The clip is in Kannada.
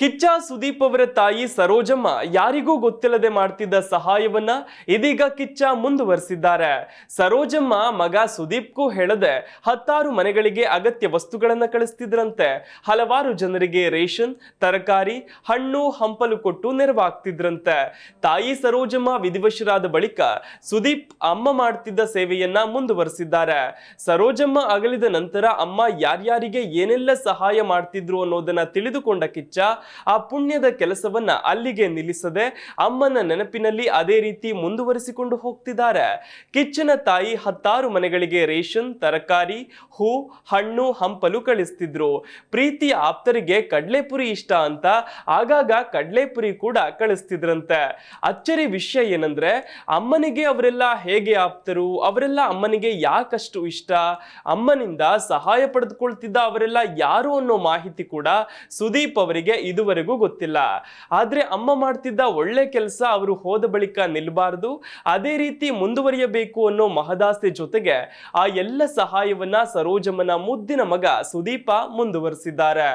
ಕಿಚ್ಚ ಸುದೀಪ್ ಅವರ ತಾಯಿ ಸರೋಜಮ್ಮ ಯಾರಿಗೂ ಗೊತ್ತಿಲ್ಲದೆ ಮಾಡ್ತಿದ್ದ ಸಹಾಯವನ್ನ ಇದೀಗ ಕಿಚ್ಚ ಮುಂದುವರಿಸಿದ್ದಾರೆ. ಸರೋಜಮ್ಮ ಮಗ ಸುದೀಪ್ಗೂ ಹೇಳದೆ ಹತ್ತಾರು ಮನೆಗಳಿಗೆ ಅಗತ್ಯ ವಸ್ತುಗಳನ್ನ ಕಳಿಸ್ತಿದ್ರಂತೆ. ಹಲವಾರು ಜನರಿಗೆ ರೇಷನ್, ತರಕಾರಿ, ಹಣ್ಣು ಹಂಪಲು ಕೊಟ್ಟು ನೆರವಾಗ್ತಿದ್ರಂತೆ. ತಾಯಿ ಸರೋಜಮ್ಮ ವಿಧಿವಶರಾದ ಬಳಿಕ ಸುದೀಪ್ ಅಮ್ಮ ಮಾಡ್ತಿದ್ದ ಸೇವೆಯನ್ನ ಮುಂದುವರಿಸಿದ್ದಾರೆ. ಸರೋಜಮ್ಮ ಅಗಲಿದ ನಂತರ ಅಮ್ಮ ಯಾರ್ಯಾರಿಗೆ ಏನೆಲ್ಲ ಸಹಾಯ ಮಾಡ್ತಿದ್ರು ಅನ್ನೋದನ್ನ ತಿಳಿದುಕೊಂಡ ಕಿಚ್ಚ ಆ ಪುಣ್ಯದ ಕೆಲಸವನ್ನ ಅಲ್ಲಿಗೆ ನಿಲ್ಲಿಸದೆ ಅಮ್ಮನ ನೆನಪಿನಲ್ಲಿ ಅದೇ ರೀತಿ ಮುಂದುವರಿಸಿಕೊಂಡು ಹೋಗ್ತಿದ್ದಾರೆ. ಕಿಚ್ಚನ ತಾಯಿ ಹತ್ತಾರು ಮನೆಗಳಿಗೆ ರೇಷನ್, ತರಕಾರಿ, ಹೂ, ಹಣ್ಣು ಹಂಪಲು ಕಳಿಸ್ತಿದ್ರು. ಪ್ರೀತಿಯ ಆಪ್ತರಿಗೆ ಕಡ್ಲೆಪುರಿ ಇಷ್ಟ ಅಂತ ಆಗಾಗ ಕಡ್ಲೆಪುರಿ ಕೂಡ ಕಳಿಸ್ತಿದ್ರಂತೆ. ಅಚ್ಚರಿ ವಿಷಯ ಏನಂದ್ರೆ ಅಮ್ಮನಿಗೆ ಅವರೆಲ್ಲ ಹೇಗೆ ಆಪ್ತರು, ಅವರೆಲ್ಲ ಅಮ್ಮನಿಗೆ ಯಾಕಷ್ಟು ಇಷ್ಟ, ಅಮ್ಮನಿಂದ ಸಹಾಯ ಪಡೆದುಕೊಳ್ತಿದ್ದ ಅವರೆಲ್ಲ ಯಾರು ಅನ್ನೋ ಮಾಹಿತಿ ಕೂಡ ಸುದೀಪ್ ಅವರಿಗೆ ಇದುವರೆಗೂ ಗೊತ್ತಿಲ್ಲ. ಆದ್ರೆ ಅಮ್ಮ ಮಾಡ್ತಿದ್ದ ಒಳ್ಳೆ ಕೆಲಸ ಅವರು ಹೋದ ಬಳಿಕ ನಿಲ್ಲಬಾರದು, ಅದೇ ರೀತಿ ಮುಂದುವರಿಯಬೇಕು ಅನ್ನೋ ಮಹದಾಸೆ ಜೊತೆಗೆ ಆ ಎಲ್ಲ ಸಹಾಯವನ್ನ ಸರೋಜಮ್ಮನ ಮುದ್ದಿನ ಮಗ ಸುದೀಪ ಮುಂದುವರಿಸಿದ್ದಾರೆ.